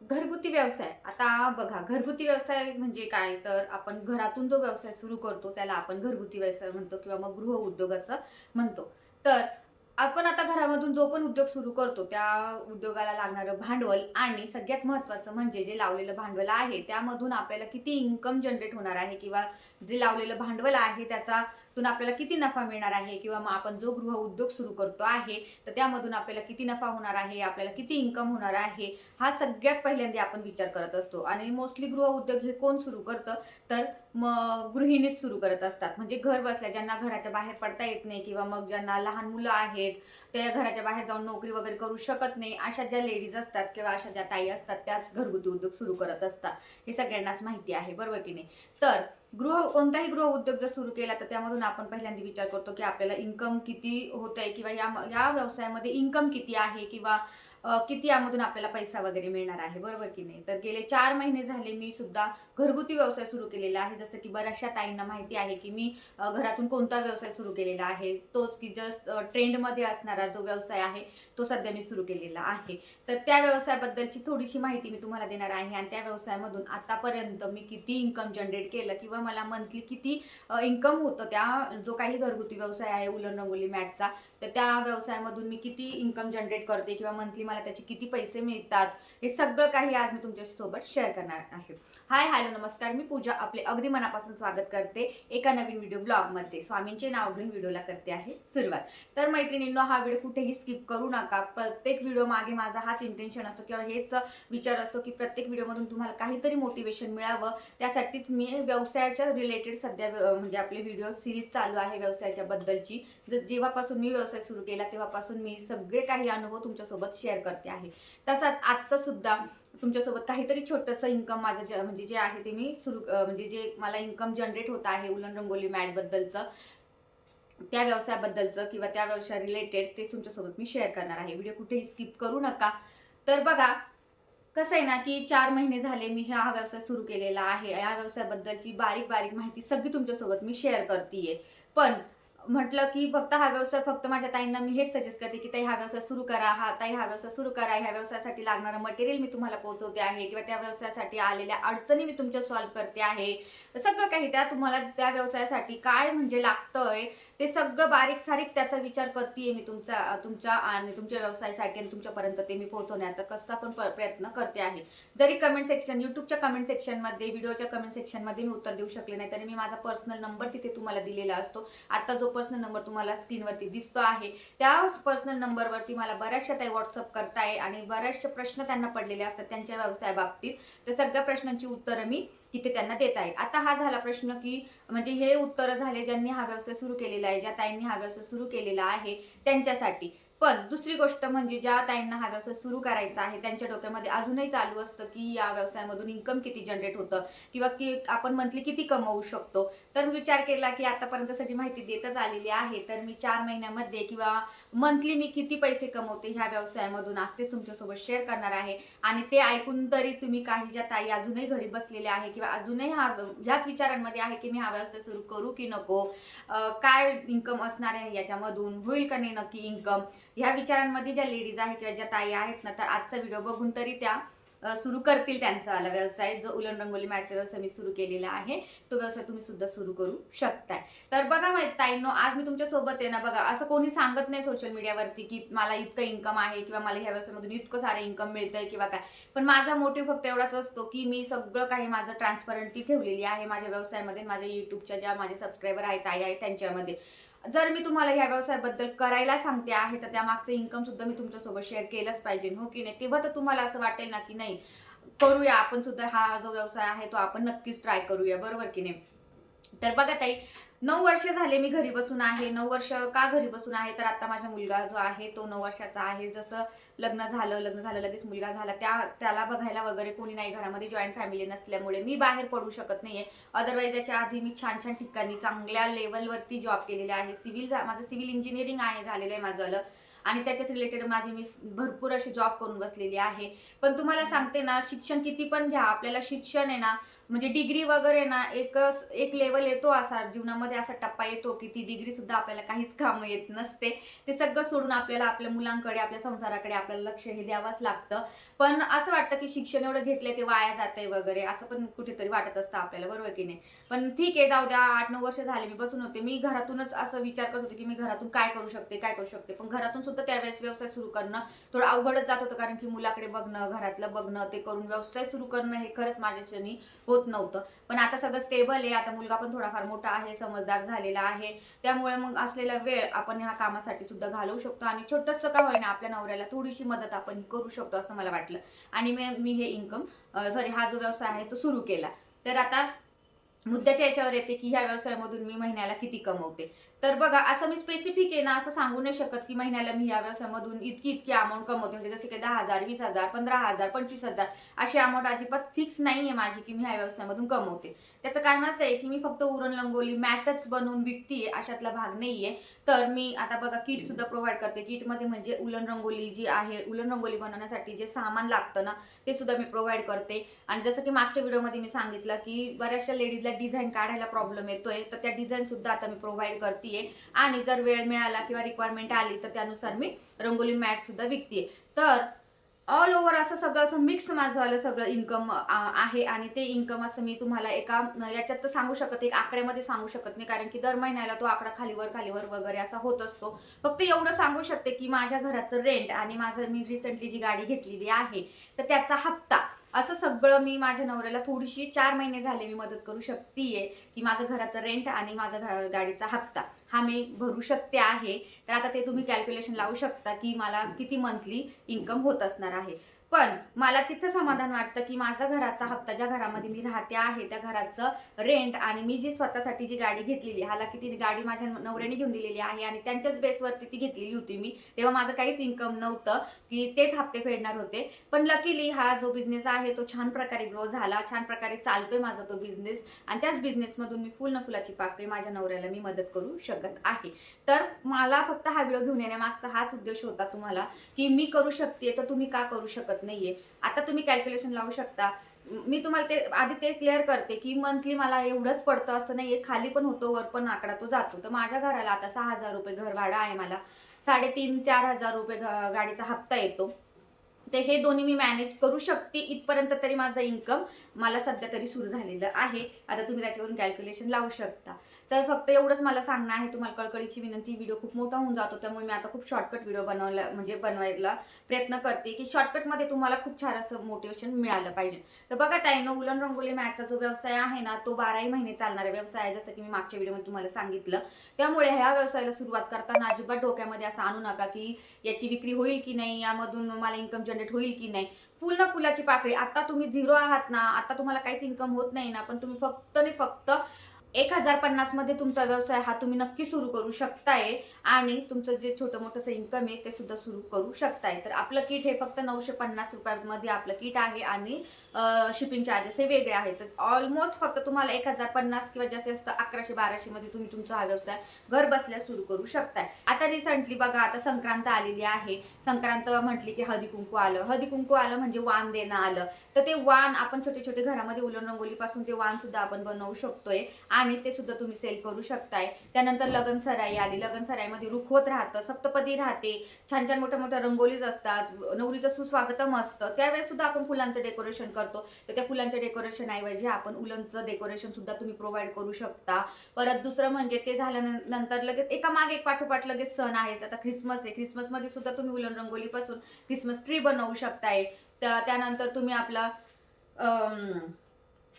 घरगुती व्यवसाय. आता बघा, घरगुती व्यवसाय म्हणजे काय? तर आपण घरातून जो व्यवसाय सुरू करतो त्याला आपण घरगुती व्यवसाय म्हणतो किंवा मग गृहउद्योग असं म्हणतो. तर आपण आता घरामधून जो पण उद्योग सुरू करतो, त्या उद्योगाला लागणारं भांडवल आणि सगळ्यात महत्त्वाचं म्हणजे जे लावलेलं भांडवल आहे, त्यामधून आपल्याला किती इन्कम जनरेट होणार आहे किंवा जे लावलेलं भांडवल आहे त्याच्यातून आपल्याला किती नफा मिळणार आहे किंवा मग आपण जो गृहउद्योग सुरू करतो आहे, तर त्यामधून आपल्याला किती नफा होणार आहे, आपल्याला किती इन्कम होणार आहे, हा सगळ्यात पहिल्यांदा आपण विचार करत असतो. आणि मोस्टली गृहउद्योग हे कोण सुरू करतं? तर गृहिणीच सुरू करत असतात. म्हणजे घर बसल्या ज्यांना घराच्या बाहेर पडता येत नाही किंवा मग ज्यांना लहान मुलं आहेत, ते घराच्या बाहेर जाऊन नोकरी वगैरे करू शकत नाही, अशा ज्या लेडीज असतात किंवा अशा ज्या ताई असतात त्याच घरगुती उद्योग सुरू करत असतात. हे सगळ्यांनाच माहिती आहे, बरोबर की नाही? तर कोणताही गृह उद्योग जर सुरू केला तर त्यामधून आपण पहिल्यांदा विचार करतो की आपल्याला इन्कम किती होतंय किंवा या व्यवसायामध्ये इन्कम किती आहे किंवा किती यामधून आपल्याला पैसा वगैरे मिळणार आहे, बरोबर की नाही? तर गेले 4 महिने झाले मी सुद्धा घरगुती व्यवसाय सुरू केलेला आहे. जसं की बऱ्याचशा ताईंना माहिती आहे की मी घरातून कोणता व्यवसाय सुरू केलेला आहे. तोच की जस्ट ट्रेंडमध्ये असणारा जो व्यवसाय आहे, तो सध्या मी सुरू केलेला आहे. तर त्या व्यवसायाबद्दलची थोडीशी माहिती मी तुम्हाला देणार आहे आणि त्या व्यवसायामधून आतापर्यंत मी किती इन्कम जनरेट केलं किंवा मला मंथली किती इन्कम होतं, त्या जो काही घरगुती व्यवसाय आहे उलन रंगोली मॅटचा, तर त्या व्यवसायामधून मी किती इन्कम जनरेट करते किंवा मंथली मला त्याचे किती पैसे मिळतात, हे सगळं काही आज मी तुमच्यासोबत शेअर करणार आहे. हाय, हॅलो, नमस्कार. मी पूजा आपले अगदी मनापासून स्वागत करते एका नवीन व्हिडिओ ब्लॉगमध्ये. स्वामींचे नाव घेऊन व्हिडिओला करते आहे सुरुवात. तर मैत्रिणींनो, हा व्हिडिओ कुठेही स्किप करू नका. प्रत्येक व्हिडिओ मागे माझा हाच इंटेन्शन असतो किंवा हेच विचार असतो की प्रत्येक व्हिडिओमधून तुम्हाला काहीतरी मोटिवेशन मिळावं. त्यासाठीच मी व्यवसायाच्या रिलेटेड सध्या म्हणजे आपले व्हिडिओ सिरीज चालू आहे व्यवसायाच्या बद्दलची. जेव्हापासून मी व्यवसाय सुरू केला तेव्हापासून मी सगळे काही अनुभव तुमच्यासोबत शेअर करते आहे. तसाच आजचा सुद्धा तुमच्यासोबत काहीतरी छोटंसं इन्कम माझं म्हणजे जे आहे ते मी म्हणजे जे मला इन्कम जनरेट होत आहे उलन रंगोली मॅट बद्दलचं, त्या व्यवसायाबद्दलचं किंवा त्या व्यवसाय रिलेटेड ते तुमच्यासोबत मी शेअर करणार आहे. व्हिडिओ कुठेही स्किप करू नका. तर बघा, कसं आहे ना की 4 महिने झाले मी हा व्यवसाय सुरू केलेला आहे. या व्यवसायाबद्दलची बारीक बारीक माहिती सगळी तुमच्यासोबत मी शेअर करतीये. पण म्हटलं की फक्त हा व्यवसाय फक्त माझ्या ताईंना मी हेच सजेस्ट करते की ताई हा व्यवसाय सुरू करा, ताई हा व्यवसाय सुरू करा. ह्या व्यवसायासाठी लागणारं मटेरियल मी तुम्हाला पोहोचवते आहे किंवा त्या व्यवसायासाठी आलेल्या अडचणी मी तुमच्या सॉल्व्ह करते आहे. सगळं काही त्या तुम्हाला त्या व्यवसायासाठी काय म्हणजे लागतंय ते सगळं बारीक सारीक त्याचा विचार करतेय मी तुमच्या आणि तुमच्या व्यवसायासाठी आणि तुमच्यापर्यंत ते मी पोहोचवण्याचा कसा पण प्रयत्न करते आहे. जरी कमेंट सेक्शन, युट्यूबच्या कमेंट सेक्शनमध्ये, व्हिडिओच्या कमेंट सेक्शनमध्ये मी उत्तर देऊ शकले नाही, तरी मी माझा पर्सनल नंबर तिथे तुम्हाला दिलेला असतो. आता जो पर्सनल नंबर तुम्हाला स्क्रीनवरती दिसतो आहे, त्या पर्सनल नंबरवरती मला बऱ्याचशा ताई व्हॉट्सअप करताय आणि बऱ्याचशे प्रश्न त्यांना पडलेले असतात त्यांच्या व्यवसायाबाबतीत. त्या सगळ्या प्रश्नांची उत्तरं मी तिथे त्यांना देत आहे. आता हा झाला प्रश्न की म्हणजे हे उत्तर झाले ज्यांनी हा व्यवसाय सुरू केलेला आहे, ज्या ताईंनी हा व्यवसाय सुरू केलेला आहे त्यांच्यासाठी. पण दुसरी गोष्ट म्हणजे ज्या ताईंना हा व्यवसाय सुरू करायचा आहे त्यांच्या डोक्यामध्ये अजूनही चालू असतं की या व्यवसायामधून इन्कम किती जनरेट होतं किंवा की आपण मंथली किती कमवू शकतो. तर विचार केला की आतापर्यंत सगळी माहिती देतच आलेली आहे, तर मी 4 महिन्यामध्ये किंवा मंथली मी किती पैसे कमवते ह्या व्यवसायामधून आज तेच तुमच्यासोबत शेअर करणार आहे. आणि ते ऐकून तरी तुम्ही काही ज्या ताई अजूनही घरी बसलेल्या आहे किंवा अजूनही ह्याच विचारांमध्ये आहे की मी हा व्यवसाय सुरू करू की नको, काय इन्कम असणार आहे याच्यामधून, होईल का नाही नक्की इन्कम, ह्या विचारांमध्ये ज्या लेडीज आहेत किंवा ज्या ताई आहेत ना, तर आजचा व्हिडिओ बघून तरी त्या सुरू करतील त्यांचा वाला व्यवसाय. जो उलन रंगोली मॅटचा व्यवसाय मी सुरू केलेला आहे, तो व्यवसाय तुम्ही सुद्धा सुरू करू शकताय. तर बघा ताईंनो, आज मी तुमच्या सोबत आहे ना. बघा, असं कोणी सांगत नाही सोशल मीडियावरती की मला इतकं इन्कम आहे किंवा मला ह्या व्यवसायामधून इतकं सारं इन्कम मिळतंय किंवा काय. पण माझा मोटिव्ह फक्त एवढाच असतो की मी सगळं काही माझं ट्रान्सपरंटली ठेवलेली आहे माझ्या व्यवसायामध्ये, माझ्या युट्यूबच्या ज्या माझे सबस्क्रायबर आहेत, ताई आहेत त्यांच्यामध्ये. जर मी तुम्हाला ह्या व्यवसायाबद्दल करायला सांगते आहे तर त्यामागचं इन्कम सुद्धा मी तुमच्यासोबत शेअर केलंच पाहिजे, हो की नाही? तेव्हा तर तुम्हाला असं वाटेल ना की नाही, करूया आपण सुद्धा, हा जो व्यवसाय आहे तो आपण नक्कीच ट्राय करूया, बरोबर की नाही? तर बघा ताई, 9 वर्ष झाले मी घरी बसून आहे. 9 वर्ष का घरी बसून आहे, तर आता माझा मुलगा जो आहे तो 9 वर्षाचा आहे. जसं लग्न झालं लगेच मुलगा झाला, त्याला बघायला वगैरे कोणी नाही घरामध्ये, जॉईंट फॅमिली नसल्यामुळे मी बाहेर पडू शकत नाहीये. अदरवाईज याच्या आधी मी छान छान ठिकाणी चांगल्या लेवलवरती जॉब केलेला आहे. माझं सिव्हिल इंजिनिअरिंग आहे झालेलं आहे माझं, आणि त्याच्याच रिलेटेड माझी मी भरपूर अशी जॉब करून बसलेली आहे. पण तुम्हाला सांगते ना, शिक्षण किती पण घ्या, आपल्याला शिक्षण आहे ना म्हणजे डिग्री वगैरे ना एक लेवल येतो, असा जीवनामध्ये असा टप्पा येतो की ती डिग्री सुद्धा आपल्याला काहीच काम येत नसते. ते सगळं सोडून आपल्याला आपल्या मुलांकडे, आपल्या संसाराकडे आपल्याला लक्ष हे द्यावंच लागतं. पण असं वाटतं की शिक्षण एवढं घेतलंय ते वाया जातंय वगैरे, असं पण कुठेतरी वाटत असतं आपल्याला, बरोबर की नाही? पण ठीक आहे, जाऊ द्या. 8-9 वर्ष झाले मी बसून होते. मी घरातूनच असं विचार करत होते की मी घरातून काय करू शकते, काय करू शकते. पण घरातून सुद्धा त्यावेळेस व्यवसाय सुरू करणं थोडं अवघडच जात होतं, कारण की मुलाकडे बघणं, घरातलं बघणं, ते करून व्यवसाय सुरू करणं हे खरंच माझ्याच्यानी होत नव्हतं. पण आता सगळं स्टेबल आहे. आता मुलगा पण थोडाफार मोठा आहे, समजदार झालेला आहे. त्यामुळे मग असलेला वेळ आपण ह्या कामासाठी सुद्धा घालवू शकतो आणि छोटंसं का होईना आपल्या नवऱ्याला थोडीशी मदत आपण करू शकतो असं मला वाटलं. आणि मी हे हा जो व्यवसाय आहे तो सुरू केला. तर आता मुद्द्याच्या याच्यावर येते की ह्या व्यवसायामधून मी महिन्याला किती कमवते. तर बघा, असं मी स्पेसिफिक आहे ना, असं सांगू नाही शकत की महिन्याला मी ह्या व्यवसायामधून इतकी अमाऊंट कमवते. म्हणजे जसे की 10,000, 20,000, 15,000, 25,000 अशी अमाऊंट अजिबात फिक्स नाहीये माझी की मी ह्या व्यवसायामधून कमवते. त्याचं कारण असं आहे की मी फक्त उरण रंगोली मॅटच बनवून विकतीये अशातला भाग नाहीये. तर मी आता बघा किट सुद्धा प्रोव्हाइड करते. किटमध्ये म्हणजे उलन रंगोली जी आहे, उलन रंगोली बनवण्यासाठी जे सामान लागतं ना, ते सुद्धा मी प्रोव्हाइड करते. आणि जसं की मागच्या व्हिडिओमध्ये मी सांगितलं की बऱ्याचशा लेडीजला डिझाईन काढायला प्रॉब्लेम येतोय, तर त्या डिझाईन सुद्धा आता मी प्रोव्हाइड करते. आणि जर वेळ मिळाला किंवा रिक्वायरमेंट आली तर त्यानुसार मी रंगोली मॅट सुद्धा विकते. तर ऑल ओव्हर असं सगळं असं मिक्स माझं सगळं इन्कम आहे. आणि ते इन्कम असं मी तुम्हाला एका याच्यात तर सांगू शकत, एक आकड्यामध्ये सांगू शकत नाही, कारण की दर महिन्याला तो आकडा खालीवर खालीवर वगैरे असा होत असतो. फक्त एवढं सांगू शकते की माझ्या घराचं रेंट आणि मी रिसेंटली जी गाडी घेतलेली आहे तर त्याचा हप्ता, असं सगळं मी माझ्या नवऱ्याला थोडीशी 4 महिने झाले मी मदत करू शकतेय की माझं घराचं रेंट आणि माझा गाडीचा हप्ता हा मी भरू शकते आहे. तर आता ते तुम्ही कॅल्क्युलेशन लावू शकता की मला किती मंथली इन्कम होत असणार आहे. पण मला तिथं समाधान वाटतं की माझा घराचा हप्ता, ज्या घरामध्ये मी राहते आहे त्या घराचं रेंट आणि मी जी स्वतःसाठी जी गाडी घेतलेली, हालाकी ती गाडी माझ्या नवऱ्याने घेऊन दिलेली आहे आणि त्यांच्याच बेसवरती ती घेतलेली होती मी. तेव्हा माझं काहीच इन्कम नव्हतं की तेच हप्ते फेडणार होते. पण लकीली हा जो बिझनेस आहे तो छान प्रकारे ग्रो झाला, छान प्रकारे चालतोय माझा तो बिझनेस. आणि त्याच बिझनेसमधून मी फुल न फुलाची पाकळी माझ्या नवऱ्याला मी मदत करू शकत आहे. तर मला फक्त हा व्हिडिओ घेऊन येण्यामागचा हाच उद्देश होता तुम्हाला, की मी करू शकते तर तुम्ही का करू शकत नाहीये. आता तुम्ही कॅल्क्युलेशन लावू शकता. मी तुम्हाला ते आधी ते क्लिअर करते की मंथली मला एवढंच पडतं असं नाहीये, खाली पण होतो वर पण आकडा तो जातो. तर माझ्या घराला आता 6,000 रुपये घर भाडं आहे, मला 3,500-4,000 रुपये गाडीचा हप्ता येतो. ते हे दोन्ही मी मॅनेज करू शकते. इथपर्यंत तरी माझं इन्कम मला सध्या तरी सुरू झालेलं आहे. आता तुम्ही त्याच्यावरून कॅल्क्युलेशन लावू शकता. तर फक्त एवढंच मला सांगणं आहे तुम्हाला, कळकळीची विनंती. व्हिडिओ खूप मोठा होऊन जातो, त्यामुळे मी आता खूप शॉर्टकट व्हिडिओ बनवायला प्रयत्न करते की शॉर्टकटमध्ये तुम्हाला खूप छान असं मोटिवेशन मिळालं पाहिजे. तर बघा ताईंनो, उलन रंगोली मॅटचा जो व्यवसाय आहे ना, तो 12ही महिने चालणारा व्यवसाय आहे, जसं की मी मागच्या व्हिडिओमध्ये तुम्हाला सांगितलं. त्यामुळे ह्या व्यवसायाला सुरुवात करताना अजिबात डोक्यामध्ये असं आणू नका की याची विक्री होईल की नाही, यामधून मला इन्कम जनरेट होईल की नाही. फुल ना फुलाची पाकळी. आता तुम्ही झिरो आहात ना, आता तुम्हाला काहीच इन्कम होत नाही ना, पण तुम्ही फक्त आणि फक्त 1,050 मध्ये तुमचा व्यवसाय हा तुम्ही नक्की सुरू करू शकताय. आणि तुमचं जे छोटं मोठंसं इन्कम आहे ते सुद्धा सुरू करू शकताय. तर आपलं किट हे फक्त 950 रुपयामध्ये आपलं किट आहे आणि शिपिंग चार्जेस हे वेगळे आहेत. तर ऑलमोस्ट फक्त तुम्हाला 1,050 किंवा जास्तीत जास्त 1100-1200 मध्ये तुम्ही तुमचा हा व्यवसाय घर बसल्या सुरू करू शकताय. आता रिसेंटली बघा, आता संक्रांत आलेली आहे. संक्रांत म्हटली की हळदी कुंकू आलं. हळदी कुंकू आलं म्हणजे वाण देणं आलं. तर ते वाण आपण छोटे छोटे घरामध्ये उलन रंगोलीपासून ते वाण सुद्धा आपण बनवू शकतोय आणि ते सुद्धा तुम्ही सेल करू शकताय. त्यानंतर लगन सराई आली. लगन सराईमध्ये रुखवत राहतं, सप्तपदी राहते, छान छान मोठ्या मोठ्या रंगोलीज असतात, नवरीचं सुस्वागतम असतं. त्यावेळेस सुद्धा आपण फुलांचं डेकोरेशन करतो. तर त्या फुलांच्या डेकोरेशन ऐवजी आपण उलनचं डेकोरेशन सुद्धा तुम्ही प्रोव्हाइड करू शकता. परत दुसरं म्हणजे ते झाल्यानंतर लगेच एका मागे एक पाठोपाठ लगेच सण आहेत. आता ख्रिसमस आहे. ख्रिसमसमध्ये सुद्धा तुम्ही उलन रंगोलीपासून ख्रिसमस ट्री बनवू शकताय. त्यानंतर तुम्ही आपला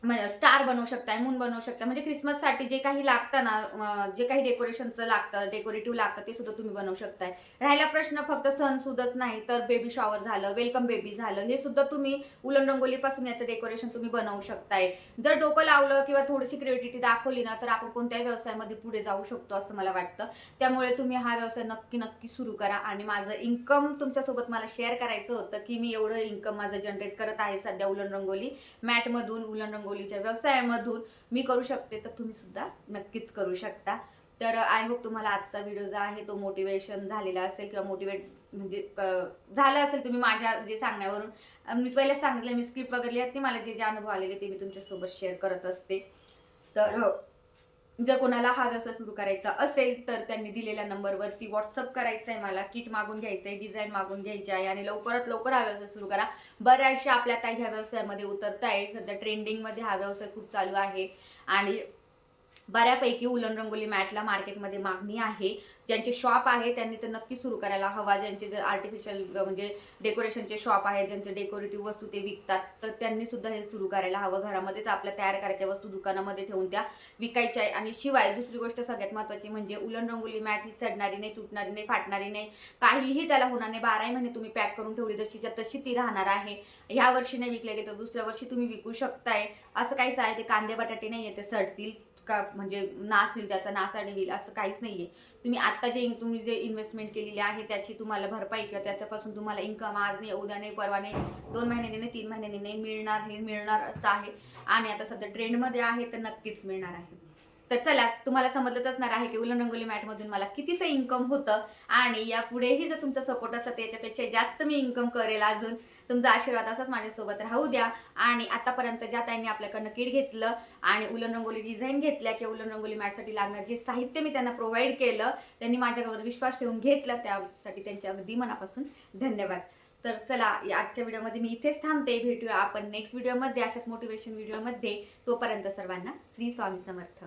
स्टार बनवू शकताय, मून बनवू शकता. म्हणजे ख्रिसमससाठी जे काही लागतं ना, जे काही डेकोरेशनचं लागतं, डेकोरेटिव्ह लागतं, ते सुद्धा तुम्ही बनवू शकताय. राहिला प्रश्न फक्त सण सुद्धाच नाही तर बेबी शॉवर झालं, वेलकम बेबी झालं, हे सुद्धा तुम्ही उलन रंगोलीपासून याचं डेकोरेशन तुम्ही बनवू शकताय. जर डोकं लावलं किंवा थोडीशी क्रिएटिव्हिटी दाखवली ना, तर आपण कोणत्याही व्यवसायामध्ये पुढे जाऊ शकतो असं मला वाटतं. त्यामुळे तुम्ही हा व्यवसाय नक्की नक्की सुरू करा. आणि माझं इन्कम तुमच्यासोबत मला शेअर करायचं होतं की मी एवढं इन्कम माझं जनरेट करत आहे सध्या उलन रंगोली मॅटमधून, उलन रंगोलीच्या व्यवसायामधून मी करू शकते, तर तुम्ही सुद्धा नक्कीच करू शकता. तर आय होप तुम्हाला आजचा व्हिडिओ जो आहे तो मोटिवेशन झालेला असेल किंवा मोटिवेट म्हणजे झालं असेल तुम्ही माझ्या जे सांगण्यावरून, मी पहिलेच सांगितलं मी स्क्रिप्ट वगैरे लिहित नाही, मला जे जे अनुभव आलेले ते मी तुमच्यासोबत शेअर करत असते. तर जर कोणाला हा व्यवसाय सुरू करायचा असेल तर त्यांनी दिलेल्या नंबरवरती व्हॉट्सअप करायचं आहे, मला किट मागून घ्यायचं आहे, डिझाईन मागून घ्यायची आहे आणि लवकरात लवकर हा व्यवसाय सुरू करा. बऱ्याचशा आपल्या ताई ह्या व्यवसायामध्ये उतरताय. सध्या ट्रेंडिंगमध्ये हा व्यवसाय खूप चालू आहे आणि बऱ्यापैकी उलन रंगोली मॅटला मार्केटमध्ये मागणी आहे. ज्यांचे शॉप आहे त्यांनी तर नक्की सुरू करायला हवा. ज्यांचे जर आर्टिफिशियल म्हणजे डेकोरेशनचे शॉप आहेत, ज्यांचे डेकोरेटिव्ह वस्तू ते विकतात, तर त्यांनी सुद्धा हे सुरू करायला हवं. घरामध्येच आपल्या तयार करायच्या वस्तू दुकानामध्ये ठेवून त्या विकायच्या आहे. आणि शिवाय दुसरी गोष्ट सगळ्यात महत्त्वाची म्हणजे उलन रंगोली मॅट ही सडणारी नाही, तुटणारी नाही, फाटणारी नाही, काहीही त्याला होणार नाही. 12 महिने तुम्ही पॅक करून ठेवली जशीच्या तशी ती राहणार आहे. ह्या वर्षी नाही विकले गेले तर दुसऱ्या वर्षी तुम्ही विकू शकताय. असं काहीच आहे ते कांदे बटाटे नाही आहे ते सडतील का म्हणजे नाश होईल, त्याचा नासाडी होईल असं काहीच नाहीये. तुम्ही आता तुम्ही जे इन्व्हेस्टमेंट केलेली आहे त्याची तुम्हाला भरपाई किंवा त्याच्यापासून तुम्हाला इन्कम आज नाही, उद्या नाही, परवा नाही, 2 महिन्यांनी नाही, 3 महिन्यांनी नाही मिळणार, हे मिळणार असं आहे. आणि आता सध्या ट्रेंडमध्ये आहे तर नक्कीच मिळणार आहे. तर चला, तुम्हाला समजलंच असणार आहे की उलन रंगोली मॅटमधून मला कितीचं इन्कम होतं आणि यापुढेही जर तुमचा सपोर्ट असेल त्याच्यापेक्षा जास्त मी इन्कम करेल. अजून तुमचा आशीर्वाद असाच माझ्यासोबत राहू द्या. आणि आतापर्यंत ज्या ताईंनी आपल्याकडनं किट घेतलं आणि उलन रंगोली डिझाईन घेतल्या किंवा उलन रंगोली मॅटसाठी लागणार जे साहित्य मी त्यांना प्रोव्हाइड केलं, त्यांनी माझ्यावर विश्वास ठेवून घेतला, त्यासाठी त्यांचे अगदी मनापासून धन्यवाद. तर चला, आजच्या व्हिडिओमध्ये मी इथेच थांबते. भेटूया आपण नेक्स्ट व्हिडिओमध्ये अशाच मोटिवेशन व्हिडिओमध्ये. तोपर्यंत सर्वांना श्री स्वामी समर्थ.